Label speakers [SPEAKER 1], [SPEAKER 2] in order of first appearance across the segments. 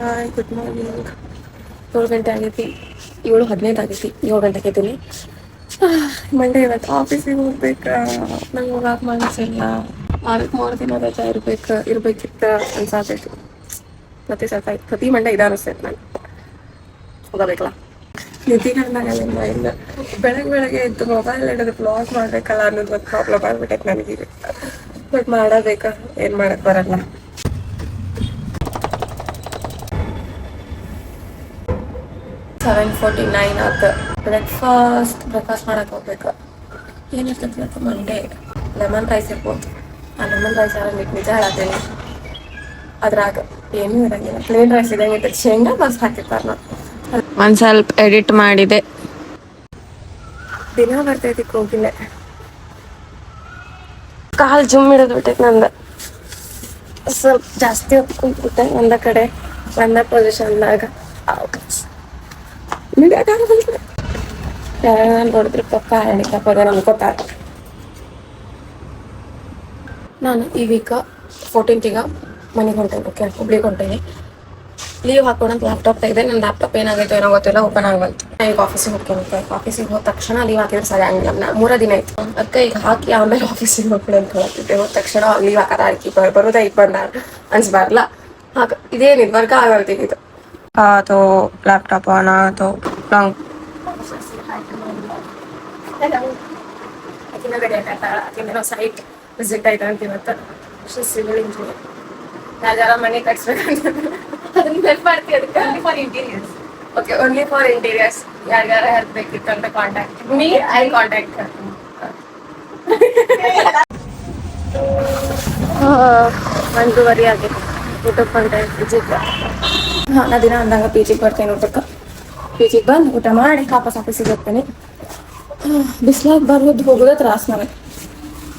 [SPEAKER 1] Hi good morning. 7 ಗಂಟೆ ಆಗೈತಿ, 7:15 ಆಗೈತಿ. 7 ಗಂಟೆ ಆಕೈತೀನಿ. ಮಂಡೇ ಇವತ್ತು ಆಫೀಸಿಗೆ ಹೋಗ್ಬೇಕಾ? ನಂಗೆ ಹೋಗಕ್ಕೆ ಮನಸ್ಸಿಲ್ಲ. 3 ದಿನ ರಜಾ ಇರ್ಬೇಕಿತ್ತು ಅನ್ಸಾತೈತಿ. ಪ್ರತಿ ಮಂಡೇ ಇದ ಅನಿಸ್ತೈತೆ. ನಾನು ಹೋಗಬೇಕಲ್ಲ, ನಿದ್ದಿಗೆ ಅಂದಾಗಲ್ಲ. ಇಲ್ಲ, ಬೆಳಗ್ಗೆ ಎದ್ದು ಮೊಬೈಲ್ ಹಿಡಿದು ಬ್ಲಾಗ್ ಮಾಡ್ಬೇಕಲ್ಲ ಅನ್ನೋದು ಒಂದು ಪ್ರಾಬ್ಲಮ್ ಆಗ್ಬಿಟ್ಟೈತೆ ನನಗೆ. ಬಟ್ ಮಾಡಬೇಕಾ, ಏನು ಮಾಡಕ್ಕೆ ಬರಲ್ಲ. 7:49 ಆಯ್ತು. ಬ್ರೇಕ್ಫಾಸ್ಟ್ ಮಾಡಕ್ಕೆ ಹೋಗ್ಬೇಕು. ಏನಿರ್ತೈತಿ ಇವತ್ತು ಮಂಡೇ? ಲೆಮನ್ ರೈಸ್ ಇರ್ಬೋದು. ಆ ಲೆಮನ್ ರೈಸ್ ನಿಜ ಹೇಳತ್ತೇನೆ, ಅದ್ರಾಗ ಏನೂ ಇರಂಗಿಲ್ಲ. ಪ್ಲೇನ್ ರೈಸ್ ಇದಂಗೆ ಶೇಂಗಾ ಬಸ್ ಹಾಕಿರ್ತಾರೆ. ನಾನು ಒಂದು ಸ್ವಲ್ಪ ಎಡಿಟ್ ಮಾಡಿದೆ. ದಿನ ಬರ್ತೈತಿ ಕೋಗಿಲೆ. ಕಾಲು ಜುಮ್ ಹಿಡಿದು ಬಿಟ್ಟೈತೆ ನಂದು. ಸ್ವಲ್ಪ ಜಾಸ್ತಿ ಹೊತ್ತು ಕುಂತ್ಬಿಟ್ಟೆ ಒಂದ ಕಡೆ, ಒಂದ ಪೊಸಿಷನ್ದಾಗ. ನೋಡಿದ್ರೆ ಪಕ್ಕ ಹ್ಯಾಂಡಿಕ್ಯಾಪ್ ಅನ್ಕೋತಾರೆ. ನಾನು ಈ ವೀಕ್ 14th ಮನೆಗೆ ಹೊಂಟೇನಿ. ಓಕೆ, ಹುಬ್ಳಿಗೆ ಹೊಂಟೇನಿ. ಲೀವ್ ಹಾಕೋಣ ಲ್ಯಾಪ್ಟಾಪ್ ತೆಗೆದೆ. ನನ್ನ ಲ್ಯಾಪ್ಟಾಪ್ ಏನಾಗೈತೆ ಏನೋ ಗೊತ್ತಿಲ್ಲ, ಓಪನ್ ಆಗಲ್ತು. ಈಗ ಆಫೀಸಿಗೆ ಹೋಗ್ತೇನೆ. ಆಫೀಸಿಗೆ ಹೋದ ತಕ್ಷಣ ಲೀವ್ ಹಾಕಿದ್ರೆ ಸರಿ ಆಗಿಲ್ಲ. 3 ದಿನ ಆಯ್ತು. ಅದಕ್ಕೆ ಈಗ ಹಾಕಿ ಆಮೇಲೆ ಆಫೀಸಿಗೆ ಹೋಗ್ಬಿಡು ಅಂತ ಹೇಳ್ತಿದ್ದೆ. ಹೋದ ತಕ್ಷಣ ಲೀವ್ ಹಾಕೋದ ಆಯ್ತು, ಬರೋದ ಬಂದ ಅನ್ಸ್ಬಾರ್ಲ. ಇದೇನಿದು ವರ್ಗ ಆಗಲ್ತೀನಿ. ಇದು ಅದು ಲ್ಯಾಪ್ಟಾಪ್ ಆನ್ ಅದು ಲಾಂಗ್ ಸೈಟ್ ವಿಸಿಟ್ ಆಯ್ತು ಅಂತ ಇವತ್ತು. ಸಿವಿಲ್ ಇಂಜಿನಿಯರ್ ಯಾರ ಮನೆ ಕಟ್ಸ್ಬೇಕಂತ ಅದನ್ನ ಹೆಲ್ಪ್ ಮಾಡ್ತೀವಿ. ಅದಕ್ಕೆ only for interiors. Okay, only for interiors. ಯಾರ್ಯಾರ ಹೆಲ್ಪ್ ಬೇಕಿತ್ತು ಅಂತ ಕಾಂಟ್ಯಾಕ್ಟ್ ಮೀ. Eye contact. 1:30 ಆಗೈತೆ. ಊಟಕ್ಕೆ ಬಂದೆ ಪಿಜಿಗೆ. ನಾ ದಿನ ಅಂದಾಗ ಪಿಜಿಗೆ ಬರ್ತೇನೆ ಊಟಕ್ಕೆ. ಪಿಜಿಗೆ ಬಂದು ಊಟ ಮಾಡಿ ವಾಪಸ್ ಆಫೀಸಿಗೆ ಹೋಗ್ತೇನೆ. ಬಿಸ್ಲಾಗ ಬರೋದು ಹೋಗೋದ ತ್ರಾಸ ನನಗೆ.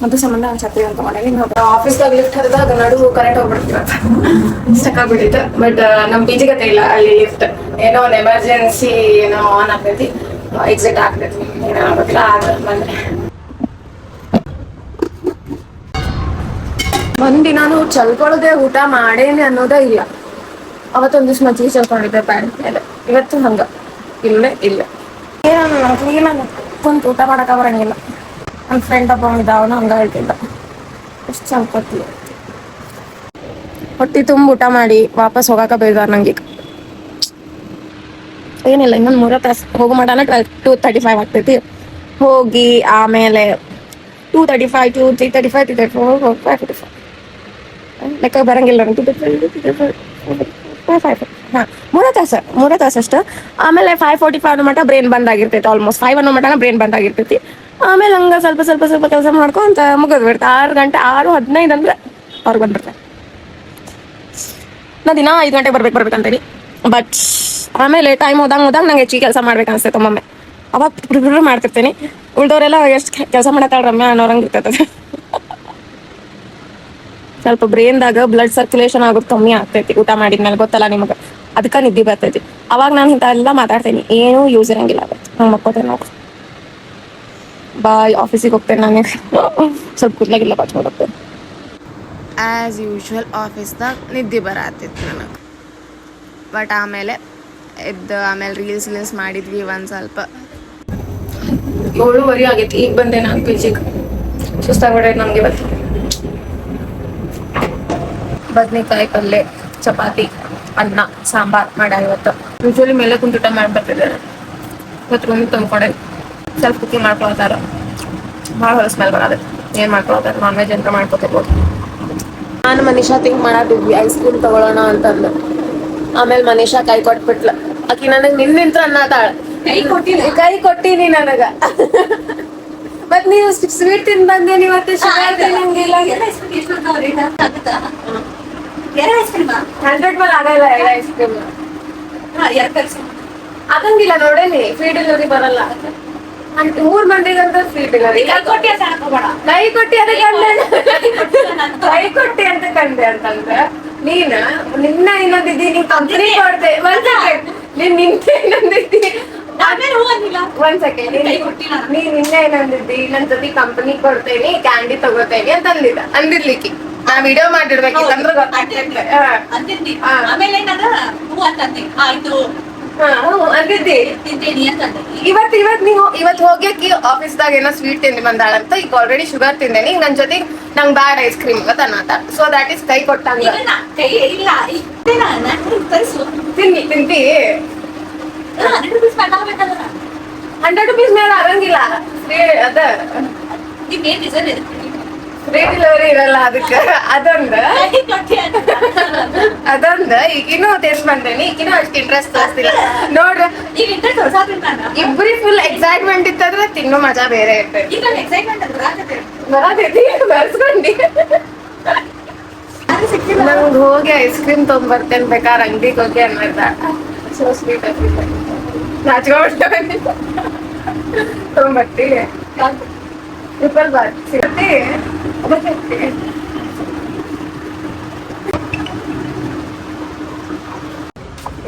[SPEAKER 1] ಅದು ಸಂಬಂಧ ಛತ್ರಿ ಅಂತ ಮಾಡೀನಿ. ಆಫೀಸ್ದಾಗ ಲಿಫ್ಟ್ ಹರಿದಾಗ ನಡು ಕರೆಂಟ್ ಹೋಗ್ಬಿಡ್ತಿರತ್ತ, ಸ್ಟಕ್ ಆಗ್ಬಿಟ್ಟಿತ್ತು. ಬಟ್ ನಮ್ಮ ಪಿಜಿ ಗತೆ ಇಲ್ಲ ಅಲ್ಲಿ ಲಿಫ್ಟ್. ಏನೋ ಒಂದು ಎಮರ್ಜೆನ್ಸಿ ಏನೋ ಆನ್ ಆಗ್ತೈತಿ, ಎಕ್ಸಿಟ್ ಆಗ್ತೈತಿ, ಏನೋ ಗೊತ್ತಿಲ್ಲ. ಬಂದು ನಾನು ಚಲ್ಕೊಳ್ಳೋದೆ ಊಟ ಮಾಡೇನಿ ಅನ್ನೋದೇ ಇಲ್ಲ. ಅವತ್ತೊಂದು ದಿವ್ಸ ಮಜ್ಜಿಗೆ ಚಲ್ಕೊಂಡಿದ್ದೆ ಪ್ಯಾಂಟ್ ಮೇಲೆ. ಇವತ್ತು ಹಂಗ ಇಲ್ಲ ಏನೋ ಕುಂತು ಊಟ ಮಾಡಕ ಬರಂಗಿಲ್ಲ. ನನ್ನ ಫ್ರೆಂಡ್ ಒಬ್ಬ ಅವನು ಹಂಗ ಹೇಳ್ತಿದ್ದ, ಎಷ್ಟು ಚಲ್ಕೊತಿ. ಹೊಟ್ಟಿ ತುಂಬ ಊಟ ಮಾಡಿ ವಾಪಸ್ ಹೋಗಾಕ ಬೇಜಾರು ನಂಗೆ. ಏನಿಲ್ಲ, ಇನ್ನೊಂದು 3 ತಾಸು ಹೋಗೋ ಮಟನ 2:35 ಆಗ್ತೈತಿ. ಹೋಗಿ ಆಮೇಲೆ 2:35 to 3:35 3:35 ಲೆಕ್ಕ ಬರಂಗಿಲ್ಲ. 3 ತಾಸು ಅಷ್ಟು. ಆಮೇಲೆ 5:45 ಮಟ ಬ್ರೇನ್ ಬಂದ್ ಆಗಿರ್ತೈತಿ. ಆಲ್ಮೋಸ್ಟ್ 5 ಅನ್ನೋ ಮಟನ ಬ್ರೇನ್ ಬಂದ್ ಆಗಿರ್ತೈತಿ. ಆಮೇಲೆ ಹಂಗ ಸ್ವಲ್ಪ ಕೆಲಸ ಮಾಡ್ಕೊಂತ ಮುಗಿದ್ ಬಿಡ್ತಾ. 6:15 ಅಂದ್ರೆ ಅವ್ರಿಗೆ ಬಂದ್ಬಿಡ್ತಾರೆ. ನಾ ದಿನ 5 ಗಂಟೆಗೆ ಬರ್ಬೇಕಂತೇನಿ. ಬಟ್ ಆಮೇಲೆ ಟೈಮ್ ಹೋದಂಗೆ ನಂಗೆ ಹೆಚ್ಚಿಗೆ ಕೆಲಸ ಮಾಡ್ಬೇಕು ಅನ್ಸ್ತೈತೆ ಒಮ್ಮೊಮ್ಮೆ. ಅವಾಗ ಪ್ರಿಪೇರ್ ಮಾಡ್ತಿರ್ತೀನಿ. ಉಳ್ದವರೆಲ್ಲ ಎಷ್ಟು ಕೆಲಸ ಮಾಡತ್ತಾಳ ರಮ್ಯಾ ಅನ್ನೋರಂಗೆ ಇರ್ತೈತೆ. ಸ್ವಲ್ಪ ಬ್ರೇನ್ದಾಗ ಬ್ಲಡ್ ಸರ್ಕ್ಯುಲೇಷನ್ ಆಗೋದು ಕಮ್ಮಿ ಆಗ್ತೈತಿ ಊಟ ಮಾಡಿದ್ಮೇಲೆ, ಗೊತ್ತಲ್ಲ ನಿಮಗೆ. ಅದಕ್ಕೆ ನಿದ್ದೆ ಬರ್ತೈತಿ. ಅವಾಗ ನಾನು ಇಂಥ ಎಲ್ಲ ಮಾತಾಡ್ತೇನೆ, ಏನೂ ಯೂಸ್ ಇರಂಗಿಲ್ಲ. ನಂಗೆ ಮಕ್ಕೋತೇನೆ ಹೋಗಿ ಬಾಯ್. ಆಫೀಸಿಗೆ ಹೋಗ್ತೇನೆ. ನಾನು ಸ್ವಲ್ಪ ಕೂದಲಾಗಿಲ್ಲ ಬಾಚ್ಕೊಂಡು ಹೋಗ್ತೇನೆ. ಆ್ಯಸ್ ಯೂಶ್ವಲ್ ಆಫೀಸ್ದಾಗ ನಿದ್ದೆ ಬರತ್ತಿತ್ತು ನನಗೆ. ಬಟ್ ಆಮೇಲೆ ರೀಲ್ಸ್ ಮಾಡಿದ್ವಿ ಒಂದು ಸ್ವಲ್ಪ. 7:30 ಆಗೈತಿ. ಈಗ ಬಂದೆ ನಾನು ಪಿಜಿಗೆ. ಸುಸ್ತಾಗ್ಬಿಡೈತೆ ನಮ್ಗೆ ಇವತ್ತು. ಬದ್ನಿಕಾಯಿ ಪಲ್ಯ, ಚಪಾತಿ, ಅನ್ನ, ಸಾಂಬಾರ್ ಮಾಡ್ಯಾರ ಇವತ್ತು. ಯೂಶ್ವಲಿ ಮೇಲೆ ಕುಂತು ಊಟ ಮಾಡ್ಬರ್ತಿದ್ದಾರೆ. ಇವತ್ತು ರೂಮಿಗೆ ತಂದ್ಕೊಂಡೆ. ಸ್ವಲ್ಪ ಕುಕಿಂಗ್ ಮಾಡ್ಕೊಳ್ತಾರ. ಭಾಳ ಹೊಲ ಸ್ಮೆಲ್ ಬರೋದು. ಏನು ಮಾಡ್ಕೊಳ್ತಾರೆ, ನಾನ್ ವೆಜ್ ಅಂತ ಮಾಡ್ಕೊತಿರ್ಬೋದು. ನಾನು ಮನೀಷಾ ಥಿಂಕ್ ಮಾಡತ್ತಿದ್ವಿ ಐಸ್ ಕ್ರೀಮ್ ತಗೊಳ್ಳೋಣ ಅಂತಂದು. ಆಮೇಲೆ ಮನೀಷಾ ಕೈ ಕೊಟ್ಬಿಟ್ಲ. ಆಕಿ ನನಗೆ ನಿಂತ್ರ ಅನ್ನತಾಳ, ಕೈ ಕೊಟ್ಟಿನಿ ನನಗ. ಮತ್ ನೀವು ಸ್ವೀಟ್ ತಿಂದ್ ಬಂದೆ. ನೀವತ್ತು ಶುಗರ್ ತಿನ್ನಂಗಿಲ್ಲ. 100 ಮೇಲೆ ಆಗಲ್ಲ ಐಸ್ ಕ್ರೀಮ್. ಆಗಂಗಿಲ್ಲ ನೋಡೇನಿ. ಫೀಡ್ ಡೆಲಿವರಿ ಬರಲ್ಲ. 3 ಮಂದಿಗಂತ ಫೀಡ್ ಡೆಲಿವರಿ. ಕೈ ಕೊಟ್ಟಿ ಅಂತ ಕಂಡೆ ಅಂತಂದ್ರೆ ನೀನು ನಿನ್ನ ಇನ್ನೊಂದಿದ್ದಿ. ನೀನ್ ಕಂಪ್ನಿ ಕೊಡ್ತೆ. ನೀನ್ ನಿಂತೆ ಇನ್ನೊಂದಿದ್ದಿ. ಒಂದ್ ಸೆಕೆಂಡ್. ನೀನ್ ನಿನ್ನೆ ಏನಂದಿದ್ದಿ, ನನ್ ಜೊತೆ ಕಂಪನಿ ಕೊಡ್ತೇನಿ, ಕ್ಯಾಂಡಿ ತಗೋತೇನಿ ಅಂತ ಅಂದಿರ್ಲಿಕ್ಕೆ. ನಾ ವಿಡಿಯೋ ಮಾಡಿರ್ಬೇಕಿತ್ತಂದ್ರೆ ಗೊತ್ತಾಗ್ತೈತೆ.
[SPEAKER 2] ಅಂತಂದೆ ಆಯ್ತು
[SPEAKER 1] ಅಂದಿದ್ದಿ
[SPEAKER 2] ತಿಂತೀನಿ ಅಂತಂದೆ.
[SPEAKER 1] ಇವತ್ ಹೋಗ್ಯಾಕಿ ಆಫೀಸ್ದಾಗ ಏನೋ ಸ್ವೀಟ್ ತಿಂದಿ ಬಂದಾಳಂತ. ಈಗ ಆಲ್ರೆಡಿ ಶುಗರ್ ತಿಂದೇನಿ. ಈಗ ನನ್ ಜೊತೆ ನಂಗ್ ಬ್ಯಾಡ್ ಐಸ್ ಕ್ರೀಮ್ ಅನ್ನತ. ಸೊ ದಟ್ ಈಸ್ ಕೈ ಕೊಟ್ಟಂಗ.
[SPEAKER 2] ಈಗ ಕೈ ಇಲ್ಲ ಇಷ್ಟೇ ನಾನು ಕಳಿಸು
[SPEAKER 1] ತಿಂತಿ
[SPEAKER 2] 100 ರೂಪೀಸ್ ಮಾಡ್ಬೇಕಲ್ಲ.
[SPEAKER 1] 100 ರೂಪೀಸ್ ಮೇಲೆ ಆಗಂಗಿಲ್ಲ. ಅದ
[SPEAKER 2] ನಿಮ್ಗೇನ್ ರೀಸನ್ ಇದೆ?
[SPEAKER 1] ಫ್ರೀ ಡೆಲಿವರಿ ಇರಲ್ಲ ಅದಕ್ಕೆ. ಅದೊಂದು ಈಗಿನೂ ಟೇಸ್ಟ್ ಬಂದೇನಿ. ಈಗಿನೂ ಅಷ್ಟು ಇಂಟ್ರೆಸ್ಟ್ ತೋರಿಸ್ತಿಲ್ಲ ನೋಡ್ರಿ.
[SPEAKER 2] ಈಗ ಇಂಟ್ರೆಸ್ಟ್ ಹೊಸಾದ್ರಿ ನಾನು
[SPEAKER 1] ಇಬ್ಬರಿ ಫುಲ್ ಎಕ್ಸೈಟ್ಮೆಂಟ್ ಇತ್ತಂದ್ರೆ ತಿನ್ನೋ ಮಜಾ ಬೇರೆ ಇರ್ತೈತಿ.
[SPEAKER 2] ಈಗ ನಾನು ಎಕ್ಸೈಟ್ಮೆಂಟ್ ಅಂತ
[SPEAKER 1] ಬರತೈತಿ ಬರ್ಸ್ಕೊಂಡಿ. ನಂಗೆ ಹೋಗಿ ಐಸ್ ಕ್ರೀಮ್ ತೊಗೊಂಡ್ಬರ್ತೇನೆ ಬೇಕಾದ್ರೆ ಅಂಗಡಿಗೆ ಹೋಗಿ ಅನ್ನೋದ. ಸೊ ಸ್ವೀಟ್ ನಾಚ್ಕೊಂಡ್ಬಿಟ್ಟು ತೊಗೊಂಬರ್ತೀವಿ. ಟ್ರಿಪಲ್ ಬಾರ್ ಸಿಗತ್ತೆ.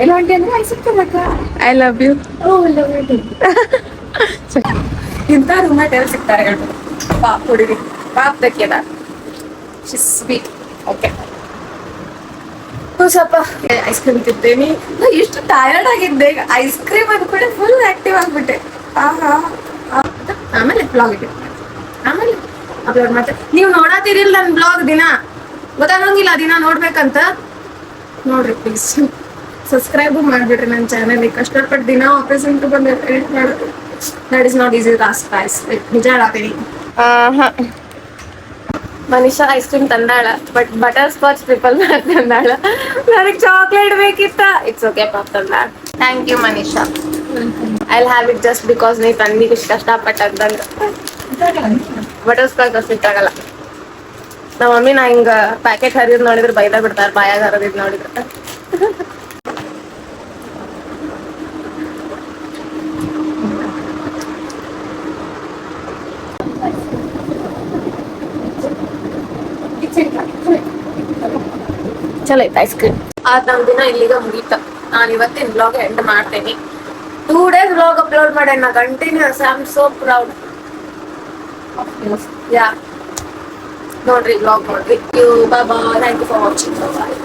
[SPEAKER 1] ಏನೋ ಅಂಟಿ ಅಂದ್ರೆ ice cream I love you. ಇಂಥ ರೂಮ್ಮೇಟ್ ಎಲ್ಲಿ ಸಿಗ್ತಾರೆ ಹೇಳ್ಬೋದು. ಪಾಪ್ ಹುಡುಗಿ ಪಾಪ್ ದಕ್ಕಿಯದ ಸ್ವೀಟ್. ಓಕೆ ಸ್ವಲ್ಪ ಐಸ್ ಕ್ರೀಮ್ ತಿಂತೇನಿ. ಎಷ್ಟು ಟಯರ್ಡ್ ಆಗಿದ್ದೆ. ಐಸ್ ಕ್ರೀಮ್ ಅಂದ್ಕೊಂಡೆ ಫುಲ್ ಆಕ್ಟಿವ್ ಆಗ್ಬಿಟ್ಟೆ. ಆಮೇಲೆ ಬ್ಲಾಗ್ ಇದೆ. ಆಮೇಲೆ ಅಪ್ಲೋಡ್ ಮಾಡ್ತೇನೆ. ನೀವು ನೋಡತ್ತೀರಿಲ್ಲ ನನ್ನ ಬ್ಲಾಗ್ ದಿನ ಗೊತ್ತಾಗಂಗಿಲ್ಲ ದಿನ ನೋಡ್ಬೇಕಂತ. ನೋಡ್ರಿ ಪ್ಲೀಸ್ ಸಬ್ಸ್ಕ್ರೈಬ್ ಮಾಡ್ಬಿಡ್ರಿ ನನ್ನ ಚಾನಲ್ಗೆ. ಕಷ್ಟಪಟ್ಟು ದಿನ ಆಫೀಸ್ ಇಂಟು ಬಂದು ಎಡಿಟ್ ಮಾಡೋದು that is not easy task guys. ನಿಜ ಹೇಳತ್ತೀನಿ. ಮನಿಷಾ ಐಸ್ ಕ್ರೀಮ್ ತಂದಾಳ. ಬಟ್ ಬಟರ್ ಸ್ಕಾಚ್ ಟ್ರಿಪಲ್ ತಂದಾಳ. ನನಗೆ ಚಾಕ್ಲೇಟ್ ಬೇಕಿತ್ತ. ಇಟ್ಸ್ ಓಕೆ ಪಾಪ್ ತಂದಾಳ. Thank you Manisha. I will have it just because ನೀ ತಂದಿಗೆ ಇಷ್ಟು ಕಷ್ಟಪಟ್ಟಂತಂದ್ರೆ. ಬಟರ್ ಸ್ಕಾಚ್ ಅಷ್ಟು ಇಟ್ಟಾಗಲ್ಲ. ನಮ್ಮ ಮಮ್ಮಿ ನಾ ಹಿಂಗ ಪ್ಯಾಕೆಟ್ ಹರಿದ್ ನೋಡಿದ್ರೆ ಬೈದ ಬಿಡ್ತಾರ. ಬಾಯಾಗ ಹರಿದ್ ನೋಡಿದ್ರೆ. ಚಲೋ ಐತೆ ಐಸ್ ಕ್ರೀಮ್. ನಮ್ ದಿನ ಇಲ್ಲಿಗ ಮುಗೀತ. ನಾನು ಇವತ್ತಿನ ಬ್ಲಾಗ್ ಎಂಡ್ ಮಾಡ್ತೇನೆ. 2 days ಬ್ಲಾಗ್ ಅಪ್ಲೋಡ್ ಮಾಡೇನ ನಾ continues. I am so proud. ಯಾ ನೋಡ್ರಿ ಬ್ಲಾಗ್ ನೋಡ್ರಿ. Bye bye. Thank you for watching. Bye.